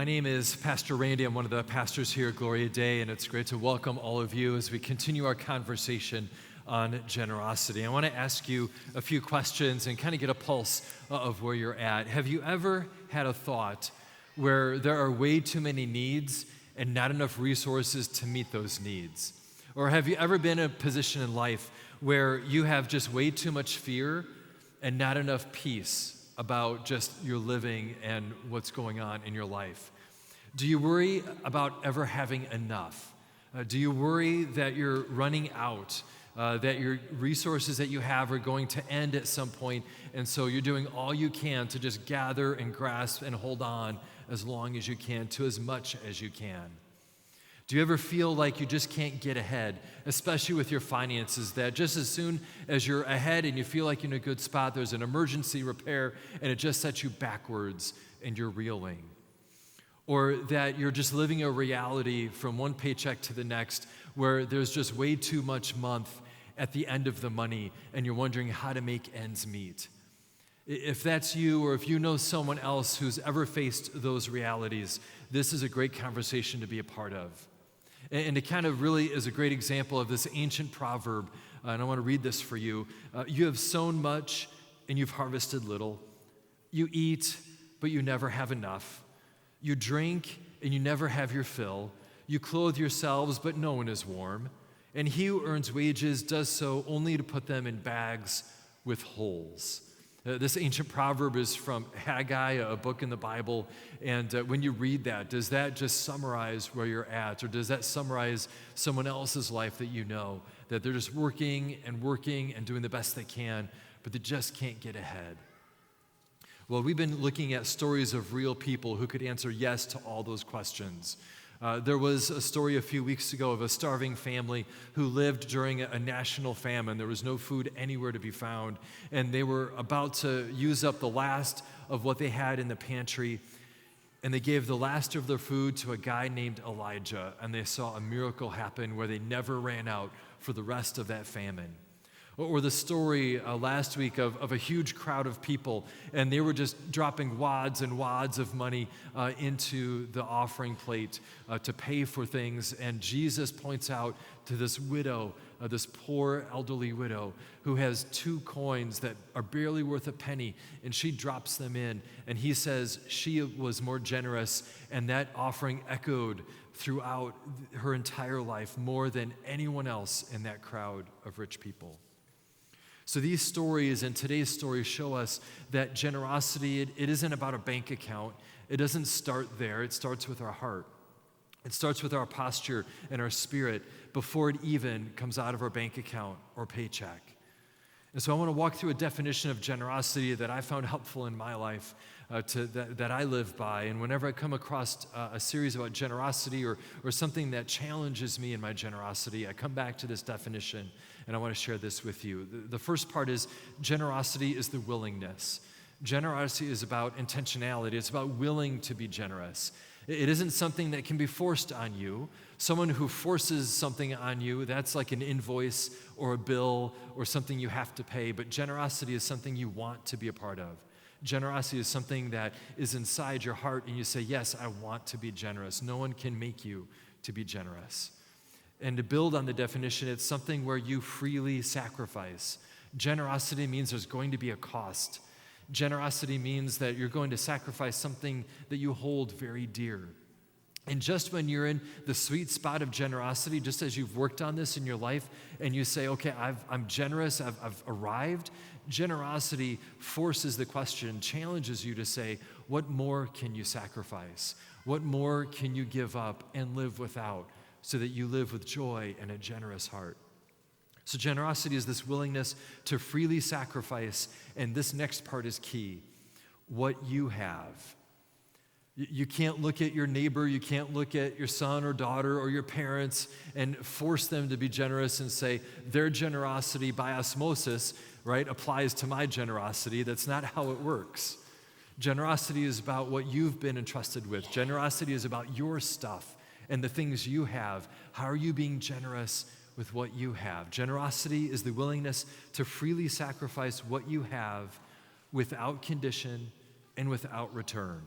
My name is Pastor Randy. I'm one of the pastors here at Gloria Dei, and it's great to welcome all of you as we continue our conversation on generosity. I want to ask you a few questions and kind of get a pulse of where you're at. Have you ever had a thought where there are way too many needs and not enough resources to meet those needs? Or have you ever been in a position in life where you have just way too much fear and not enough peace about just your living and what's going on in your life? Do you worry about ever having enough? Do you worry that you're running out, that your resources that you have are going to end at some point, and so you're doing all you can to just gather and grasp and hold on as long as you can to as much as you can? Do you ever feel like you just can't get ahead, especially with your finances, that just as soon as you're ahead and you feel like you're in a good spot, there's an emergency repair and it just sets you backwards and you're reeling? Or that you're just living a reality from one paycheck to the next where there's just way too much month at the end of the money and you're wondering how to make ends meet? If that's you, or if you know someone else who's ever faced those realities, this is a great conversation to be a part of. And it kind of really is a great example of this ancient proverb, and I want to read this for you. You have sown much, and you've harvested little. You eat, but you never have enough. You drink, and you never have your fill. You clothe yourselves, but no one is warm. And he who earns wages does so only to put them in bags with holes. This ancient proverb is from Haggai, a book in the Bible, and when you read that, does that just summarize where you're at, or does that summarize someone else's life that you know, that they're just working and doing the best they can, but they just can't get ahead? Well, we've been looking at stories of real people who could answer yes to all those questions. There was a story a few weeks ago of a starving family who lived during a national famine. There was no food anywhere to be found, and they were about to use up the last of what they had in the pantry, and they gave the last of their food to a guy named Elijah, and they saw a miracle happen where they never ran out for the rest of that famine. Or the story last week of a huge crowd of people, and they were just dropping wads and wads of money into the offering plate to pay for things. And Jesus points out to this widow, this poor elderly widow, who has 2 coins that are barely worth a penny, and she drops them in. And he says she was more generous, and that offering echoed throughout her entire life more than anyone else in that crowd of rich people. So these stories and today's story show us that generosity, it isn't about a bank account. It doesn't start there. It starts with our heart. It starts with our posture and our spirit before it even comes out of our bank account or paycheck. And so I want to walk through a definition of generosity that I found helpful in my life, that I live by. And whenever I come across a series about generosity or something that challenges me in my generosity, I come back to this definition, and I want to share this with you. The first part is generosity is the willingness. Generosity is about intentionality. It's about willing to be generous. It isn't something that can be forced on you. Someone who forces something on you, that's like an invoice or a bill or something you have to pay. But generosity is something you want to be a part of. Generosity is something that is inside your heart, and you say, yes, I want to be generous. No one can make you to be generous. And to build on the definition, it's something where you freely sacrifice. Generosity means there's going to be a cost. Generosity means that you're going to sacrifice something that you hold very dear. And just when you're in the sweet spot of generosity, just as you've worked on this in your life and you say, okay, I'm generous, I've arrived, generosity forces the question, challenges you to say, what more can you sacrifice? What more can you give up and live without so that you live with joy and a generous heart? So generosity is this willingness to freely sacrifice, and this next part is key, what you have. You can't look at your neighbor, you can't look at your son or daughter or your parents and force them to be generous and say their generosity by osmosis, right, applies to my generosity. That's not how it works. Generosity is about what you've been entrusted with. Generosity is about your stuff and the things you have. How are you being generous with what you have? Generosity is the willingness to freely sacrifice what you have without condition and without return.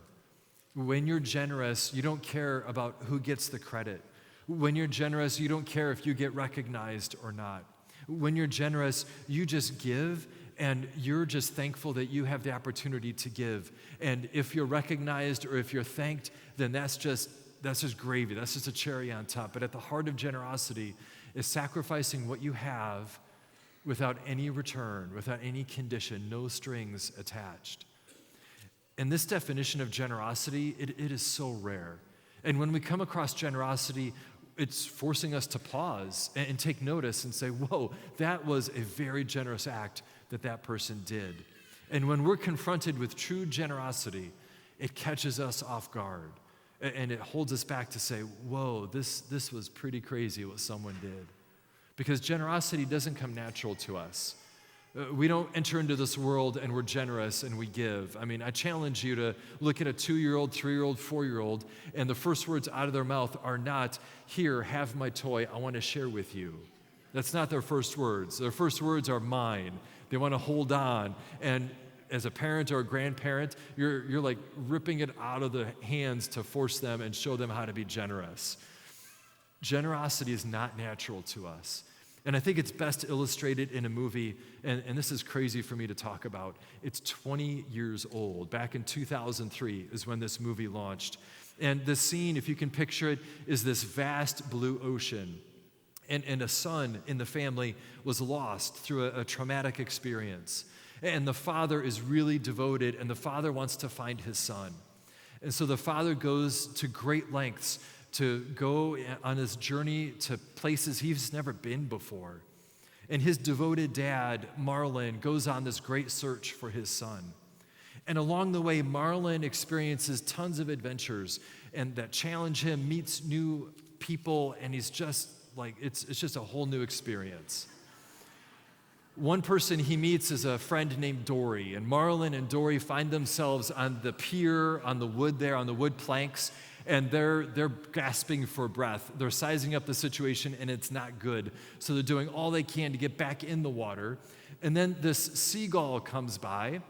When you're generous, you don't care about who gets the credit. When you're generous, you don't care if you get recognized or not. When you're generous, you just give, and you're just thankful that you have the opportunity to give. And if you're recognized or if you're thanked, then that's just gravy. That's just a cherry on top. But at the heart of generosity is sacrificing what you have without any return, without any condition, no strings attached. And this definition of generosity, it is so rare. And when we come across generosity, it's forcing us to pause and take notice and say, whoa, that was a very generous act that person did. And when we're confronted with true generosity, it catches us off guard. And it holds us back to say, whoa, this was pretty crazy what someone did. Because generosity doesn't come natural to us. We don't enter into this world and we're generous and we give. I mean, I challenge you to look at a 2-year-old, 3-year-old, 4-year-old, and the first words out of their mouth are not, here, have my toy, I want to share with you. That's not their first words. Their first words are mine. They want to hold on. And as a parent or a grandparent, you're like ripping it out of the hands to force them and show them how to be generous. Generosity is not natural to us. And I think it's best illustrated in a movie, and this is crazy for me to talk about. It's 20 years old. Back in 2003 is when this movie launched. And the scene, if you can picture it, is this vast blue ocean. And a son in the family was lost through a traumatic experience. And the father is really devoted, and the father wants to find his son. And so the father goes to great lengths to go on his journey to places he's never been before. And his devoted dad, Marlon, goes on this great search for his son. And along the way, Marlon experiences tons of adventures and that challenge him, meets new people, and he's just like, it's just a whole new experience. One person he meets is a friend named Dory, and Marlon and Dory find themselves on the pier, on the wood planks, and they're gasping for breath. They're sizing up the situation, and it's not good. So they're doing all they can to get back in the water. And then this seagull comes by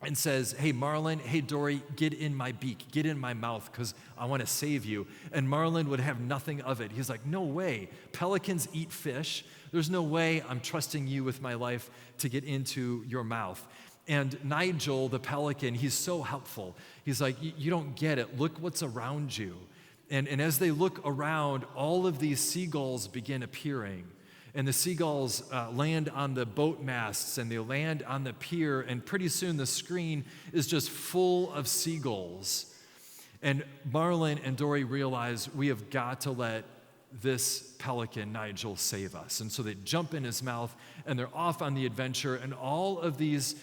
and says, hey, Marlon, hey, Dory, get in my beak, get in my mouth, because I want to save you. And Marlon would have nothing of it. He's like, no way. Pelicans eat fish. There's no way I'm trusting you with my life to get into your mouth. And Nigel, the pelican, he's so helpful. He's like, you don't get it. Look what's around you. And as they look around, all of these seagulls begin appearing. And the seagulls land on the boat masts, and they land on the pier, and pretty soon the screen is just full of seagulls. And Marlon and Dory realize we have got to let this pelican, Nigel, save us. And so they jump in his mouth, and they're off on the adventure, and all of these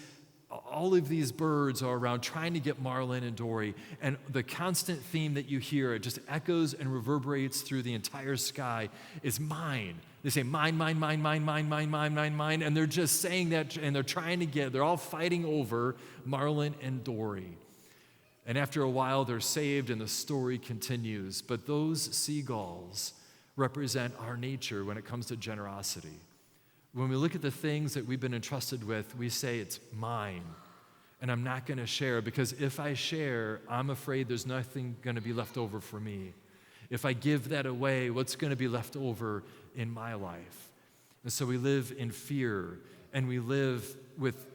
birds are around trying to get Marlon and Dory, and the constant theme that you hear, it just echoes and reverberates through the entire sky, is mine. They say, mine, mine, mine, mine, mine, mine, mine, mine, mine, and they're just saying that, and they're all fighting over Marlon and Dory. And after a while, they're saved, and the story continues. But those seagulls represent our nature when it comes to generosity. When we look at the things that we've been entrusted with, we say, it's mine, and I'm not going to share, because if I share, I'm afraid there's nothing going to be left over for me. If I give that away, what's going to be left over in my life? And so we live in fear, and we live with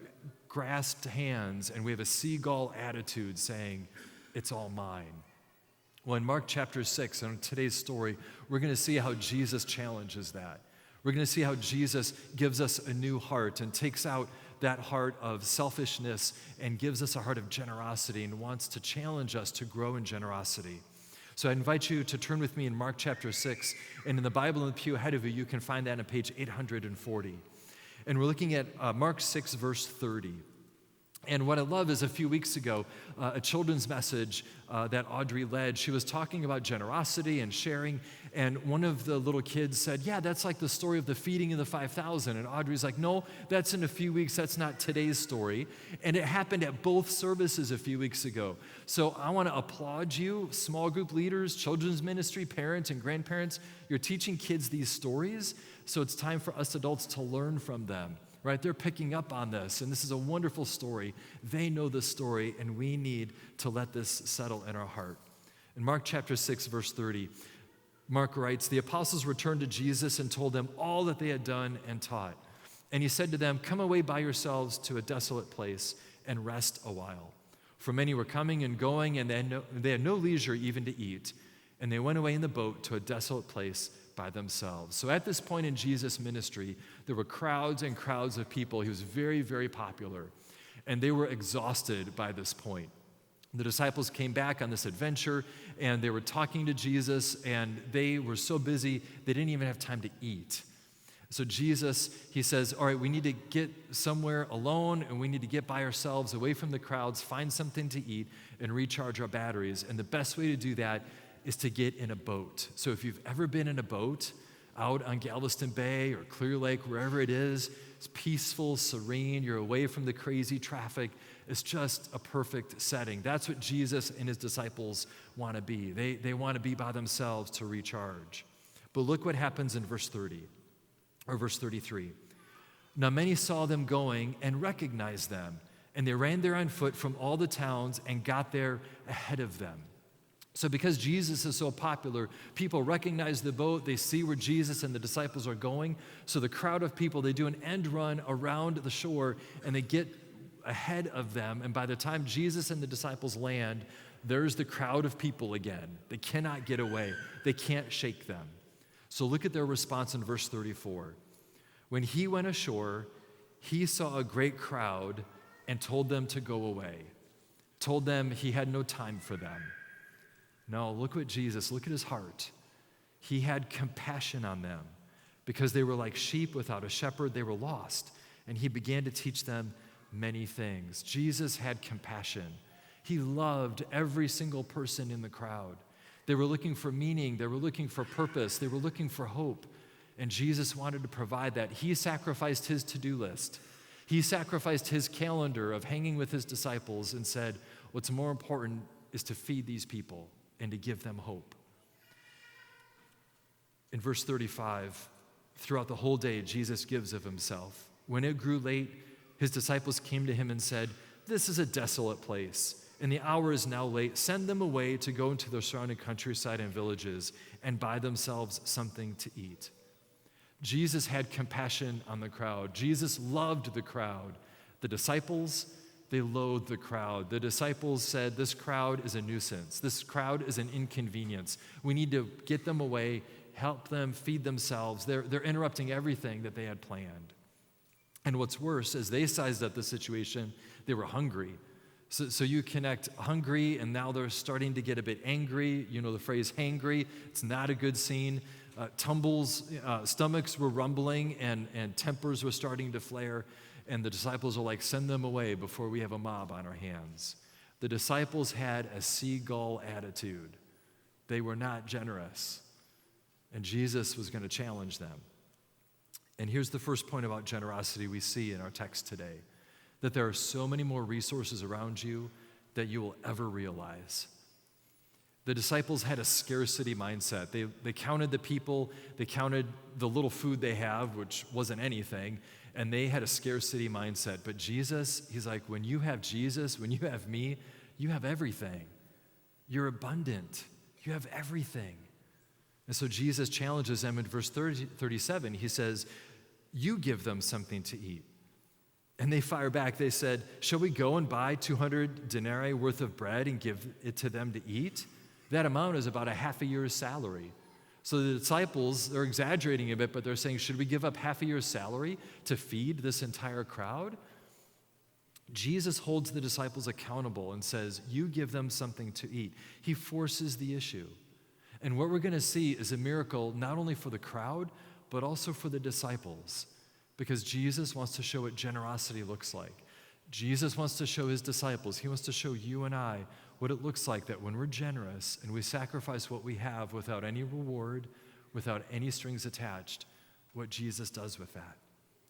grasped hands, and we have a seagull attitude saying, it's all mine. Well, in Mark chapter 6, in today's story, we're going to see how Jesus challenges that. We're going to see how Jesus gives us a new heart and takes out that heart of selfishness and gives us a heart of generosity and wants to challenge us to grow in generosity. So I invite you to turn with me in Mark chapter 6, and in the Bible in the pew ahead of you, you can find that on page 840. And we're looking at Mark 6, verse 30. And what I love is a few weeks ago, a children's message that Audrey led, she was talking about generosity and sharing, and one of the little kids said, yeah, that's like the story of the feeding of the 5,000. And Audrey's like, no, that's in a few weeks, that's not today's story. And it happened at both services a few weeks ago. So I want to applaud you, small group leaders, children's ministry, parents and grandparents. You're teaching kids these stories, so it's time for us adults to learn from them. right? They're picking up on this, and this is a wonderful story. They know the story, and we need to let this settle in our heart. In Mark chapter 6, verse 30, Mark writes, "The apostles returned to Jesus and told them all that they had done and taught. And he said to them, 'Come away by yourselves to a desolate place and rest a while.' For many were coming and going, and they had no leisure even to eat. And they went away in the boat to a desolate place by themselves." So at this point in Jesus' ministry, there were crowds and crowds of people. He was very, very popular. And they were exhausted by this point. The disciples came back on this adventure, and they were talking to Jesus, and they were so busy, they didn't even have time to eat. So Jesus, he says, all right, we need to get somewhere alone, and we need to get by ourselves, away from the crowds, find something to eat, and recharge our batteries. And the best way to do that is to get in a boat. So if you've ever been in a boat out on Galveston Bay or Clear Lake, wherever it is, it's peaceful, serene, you're away from the crazy traffic. It's just a perfect setting. That's what Jesus and his disciples want to be. They want to be by themselves to recharge. But look what happens in verse 30, or verse 33. "Now many saw them going and recognized them, and they ran there on foot from all the towns and got there ahead of them." So because Jesus is so popular, people recognize the boat, they see where Jesus and the disciples are going. So the crowd of people, they do an end run around the shore, and they get ahead of them. And by the time Jesus and the disciples land, there's the crowd of people again. They cannot get away. They can't shake them. So look at their response in verse 34. "When he went ashore, he saw a great crowd and told them to go away. Told them he had no time for them." No, look at Jesus. Look at his heart. He had compassion on them because they were like sheep without a shepherd. They were lost, and he began to teach them many things. Jesus had compassion. He loved every single person in the crowd. They were looking for meaning. They were looking for purpose. They were looking for hope, and Jesus wanted to provide that. He sacrificed his to-do list. He sacrificed his calendar of hanging with his disciples and said, what's more important is to feed these people and to give them hope. In verse 35, throughout the whole day, Jesus gives of himself. When it grew late, his disciples came to him and said, "This is a desolate place, and the hour is now late. Send them away to go into the surrounding countryside and villages and buy themselves something to eat." Jesus had compassion on the crowd. Jesus loved the crowd. The disciples, they loathed the crowd. The disciples said, "This crowd is a nuisance. This crowd is an inconvenience. We need to get them away, help them feed themselves. They're interrupting everything that they had planned." And what's worse, as they sized up the situation, they were hungry. So you connect hungry, and now they're starting to get a bit angry. You know the phrase hangry. It's not a good scene. Stomachs were rumbling, and tempers were starting to flare. And the disciples are like, "Send them away before we have a mob on our hands." The disciples had a seagull attitude. They were not generous. And Jesus was going to challenge them. And here's the first point about generosity we see in our text today, that there are so many more resources around you that you will ever realize. The disciples had a scarcity mindset. They counted the people, they counted the little food they have, which wasn't anything, and they had a scarcity mindset. But Jesus, he's like, when you have Jesus, when you have me, you have everything. You're abundant. You have everything. And so Jesus challenges them in verse 37. He says, "You give them something to eat." And they fire back. They said, "Shall we go and buy 200 denarii worth of bread and give it to them to eat?" That amount is about a half a year's salary. So the disciples, they're exaggerating a bit, but they're saying, should we give up half a year's salary to feed this entire crowd? Jesus holds the disciples accountable and says, you give them something to eat. He forces the issue. And what we're going to see is a miracle not only for the crowd, but also for the disciples, because Jesus wants to show what generosity looks like. Jesus wants to show his disciples, he wants to show you and I what it looks like that when we're generous and we sacrifice what we have without any reward, without any strings attached, what Jesus does with that.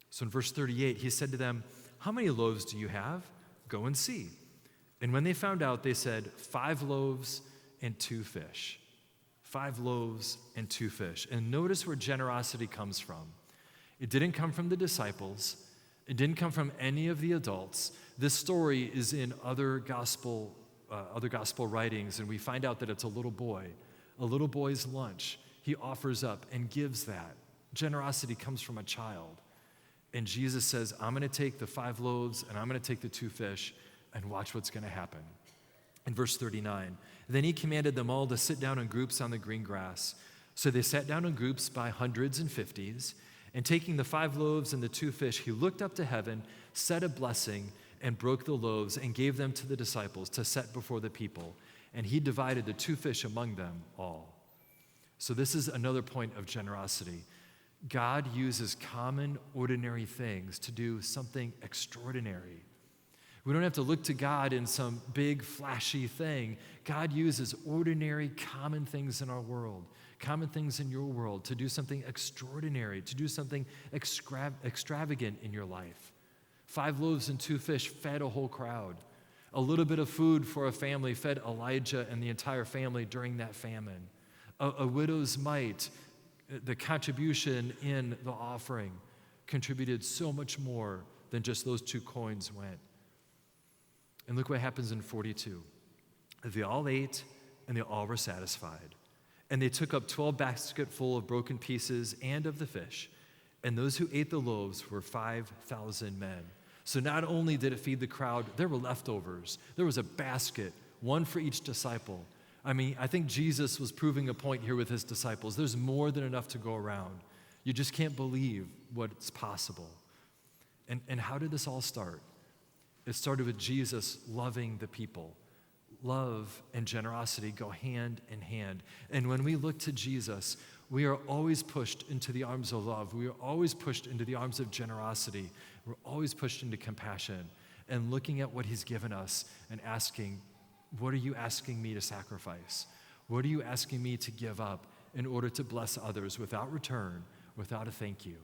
So in verse 38, he said to them, "How many loaves do you have? Go and see." And when they found out, they said, 5 loaves and 2 fish. 5 loaves and 2 fish. And notice where generosity comes from. It didn't come from the disciples. It didn't come from any of the adults. This story is in other gospel writings, and we find out that it's a little boy's lunch. He offers up and gives that. Generosity comes from a child. And Jesus says, I'm going to take the 5 loaves and I'm going to take the 2 fish and watch what's going to happen. In verse 39, then he commanded them all to sit down in groups on the green grass. So they sat down in groups by hundreds and fifties, and taking the 5 loaves and the 2 fish, he looked up to heaven, said a blessing, and broke the loaves and gave them to the disciples to set before the people. And he divided the 2 fish among them all. So this is another point of generosity. God uses common, ordinary things to do something extraordinary. We don't have to look to God in some big, flashy thing. God uses ordinary, common things in our world, common things in your world to do something extraordinary, to do something extravagant in your life. 5 loaves and 2 fish fed a whole crowd. A little bit of food for a family fed Elijah and the entire family during that famine. A widow's mite, the contribution in the offering, contributed so much more than just those 2 coins went. And look what happens in 42. They all ate and they all were satisfied. And they took up 12 basketfuls of broken pieces and of the fish. And those who ate the loaves were 5,000 men. So not only did it feed the crowd, there were leftovers. There was a basket, one for each disciple. I mean, I think Jesus was proving a point here with his disciples. There's more than enough to go around. You just can't believe what's possible. And how did this all start? It started with Jesus loving the people. Love and generosity go hand in hand. And when we look to Jesus, we are always pushed into the arms of love. We are always pushed into the arms of generosity. We're always pushed into compassion and looking at what he's given us and asking, what are you asking me to sacrifice? What are you asking me to give up in order to bless others without return, without a thank you?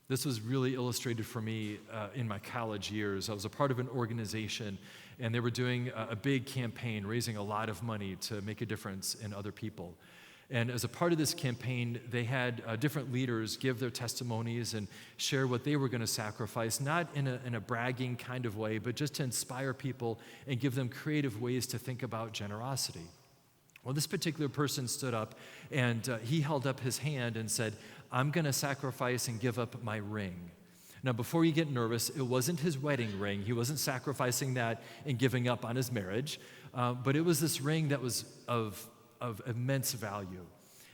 This was really illustrated for me in my college years. I was a part of an organization, and they were doing a big campaign, raising a lot of money to make a difference in other people. And as a part of this campaign, they had different leaders give their testimonies and share what they were going to sacrifice, not in a bragging kind of way, but just to inspire people and give them creative ways to think about generosity. Well, this particular person stood up, and he held up his hand and said, I'm going to sacrifice and give up my ring. Now, before you get nervous, it wasn't his wedding ring. He wasn't sacrificing that and giving up on his marriage, but it was this ring that was of immense value.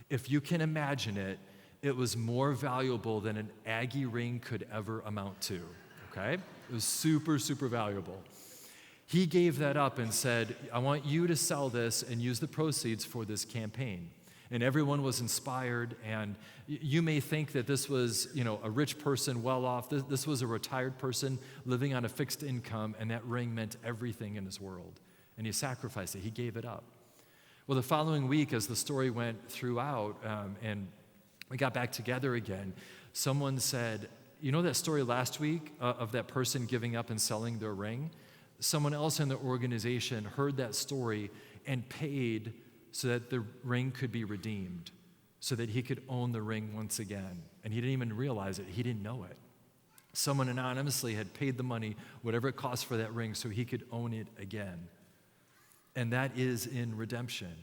If you can imagine it, it was more valuable than an Aggie ring could ever amount to, okay? It was super, super valuable. He gave that up and said, I want you to sell this and use the proceeds for this campaign. And everyone was inspired, and you may think that this was, a rich person well off. This was a retired person living on a fixed income, and that ring meant everything in his world. And he sacrificed it. He gave it up. Well, the following week, as the story went throughout, and we got back together again, someone said, you know that story last week of that person giving up and selling their ring? Someone else in the organization heard that story and paid so that the ring could be redeemed, so that he could own the ring once again. And he didn't even realize it. He didn't know it. Someone anonymously had paid the money, whatever it cost for that ring, so he could own it again. And that is in redemption.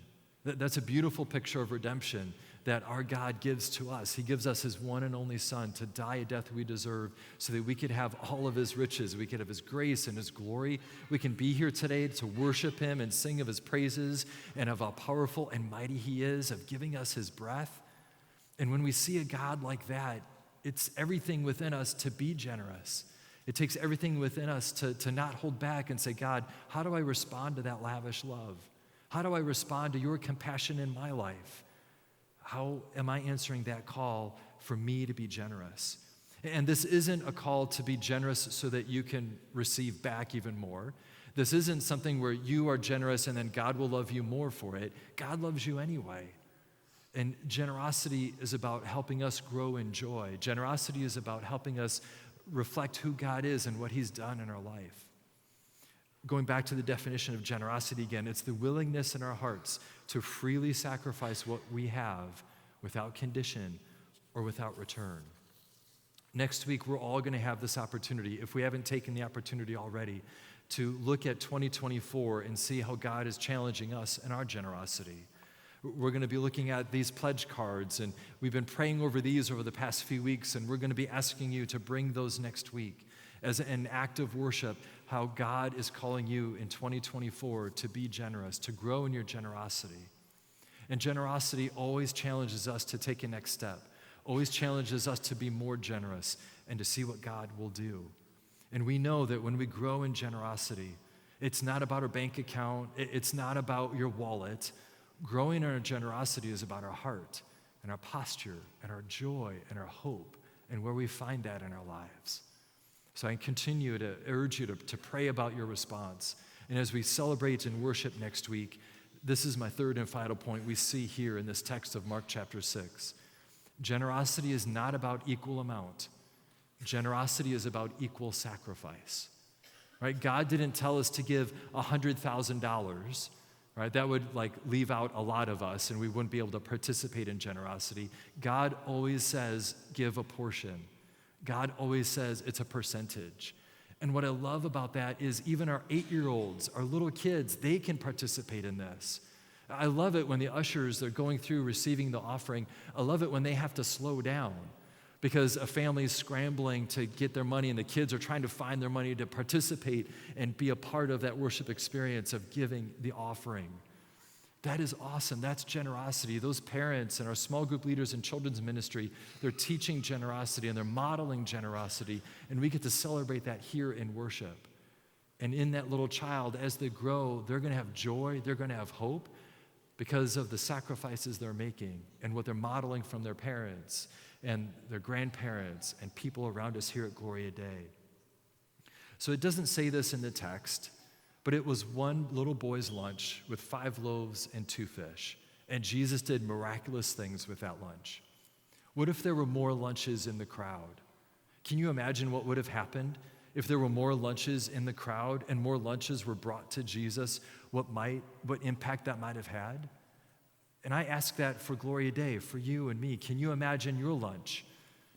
That's a beautiful picture of redemption that our God gives to us. He gives us his one and only Son to die a death we deserve so that we could have all of his riches. We could have his grace and his glory. We can be here today to worship him and sing of his praises and of how powerful and mighty he is, of giving us his breath. And when we see a God like that, it's everything within us to be generous. It takes everything within us to not hold back and say, God, how do I respond to that lavish love? How do I respond to your compassion in my life? How am I answering that call for me to be generous? And this isn't a call to be generous so that you can receive back even more. This isn't something where you are generous and then God will love you more for it. God loves you anyway. And generosity is about helping us grow in joy. Generosity is about helping us reflect who God is and what he's done in our life. Going back to the definition of generosity again, it's the willingness in our hearts to freely sacrifice what we have without condition or without return. Next week, we're all going to have this opportunity, if we haven't taken the opportunity already, to look at 2024 and see how God is challenging us in our generosity. We're going to be looking at these pledge cards, and we've been praying over these over the past few weeks, and we're going to be asking you to bring those next week as an act of worship, how God is calling you in 2024 to be generous, to grow in your generosity. And generosity always challenges us to take a next step, always challenges us to be more generous and to see what God will do. And we know that when we grow in generosity, it's not about our bank account, it's not about your wallet. Growing in our generosity is about our heart and our posture and our joy and our hope and where we find that in our lives. So I continue to urge you to pray about your response. And as we celebrate and worship next week, this is my third and final point we see here in this text of Mark chapter 6. Generosity is not about equal amount. Generosity is about equal sacrifice. Right? God didn't tell us to give $100,000. Right? That would leave out a lot of us and we wouldn't be able to participate in generosity. God always says, give a portion. God always says it's a percentage. And what I love about that is even our 8-year-olds, our little kids, they can participate in this. I love it when the ushers, they're going through receiving the offering. I love it when they have to slow down because a family is scrambling to get their money and the kids are trying to find their money to participate and be a part of that worship experience of giving the offering. That is awesome. That's generosity. Those parents and our small group leaders in children's ministry, they're teaching generosity and they're modeling generosity, and we get to celebrate that here in worship. And in that little child, as they grow, they're going to have joy, they're going to have hope because of the sacrifices they're making and what they're modeling from their parents and their grandparents and people around us here at Gloria Dei. So it doesn't say this in the text, but it was one little boy's lunch with 5 loaves and 2 fish, and Jesus did miraculous things with that lunch. What if there were more lunches in the crowd? Can you imagine what would have happened if there were more lunches in the crowd and more lunches were brought to Jesus? What impact that might have had? And I ask that for Gloria Dei, for you and me. Can you imagine your lunch?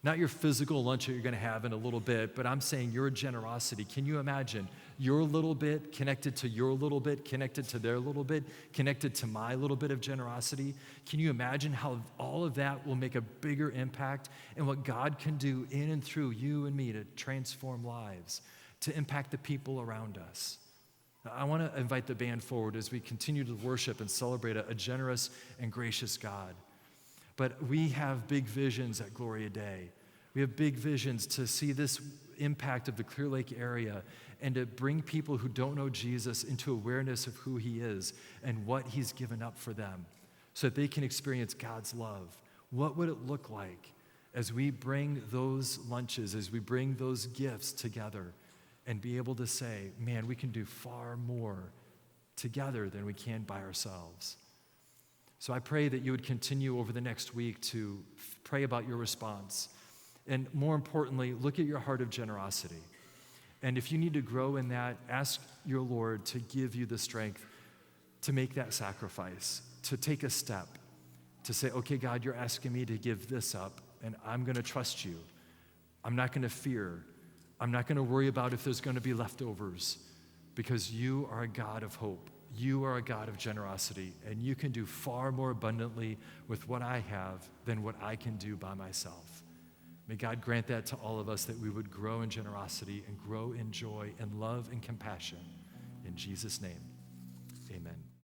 Not your physical lunch that you're going to have in a little bit, but I'm saying your generosity. Can you imagine your little bit connected to your little bit, connected to their little bit, connected to my little bit of generosity? Can you imagine how all of that will make a bigger impact and what God can do in and through you and me to transform lives, to impact the people around us? I want to invite the band forward as we continue to worship and celebrate a generous and gracious God. But we have big visions at Gloria Dei. We have big visions to see this impact of the Clear Lake area and to bring people who don't know Jesus into awareness of who he is and what he's given up for them so that they can experience God's love. What would it look like as we bring those lunches, as we bring those gifts together and be able to say, man, we can do far more together than we can by ourselves? So I pray that you would continue over the next week to pray about your response. And more importantly, look at your heart of generosity. And if you need to grow in that, ask your Lord to give you the strength to make that sacrifice, to take a step, to say, okay, God, you're asking me to give this up, and I'm going to trust you. I'm not going to fear. I'm not going to worry about if there's going to be leftovers, because you are a God of hope. You are a God of generosity, and you can do far more abundantly with what I have than what I can do by myself. May God grant that to all of us, that we would grow in generosity and grow in joy and love and compassion. In Jesus' name, amen.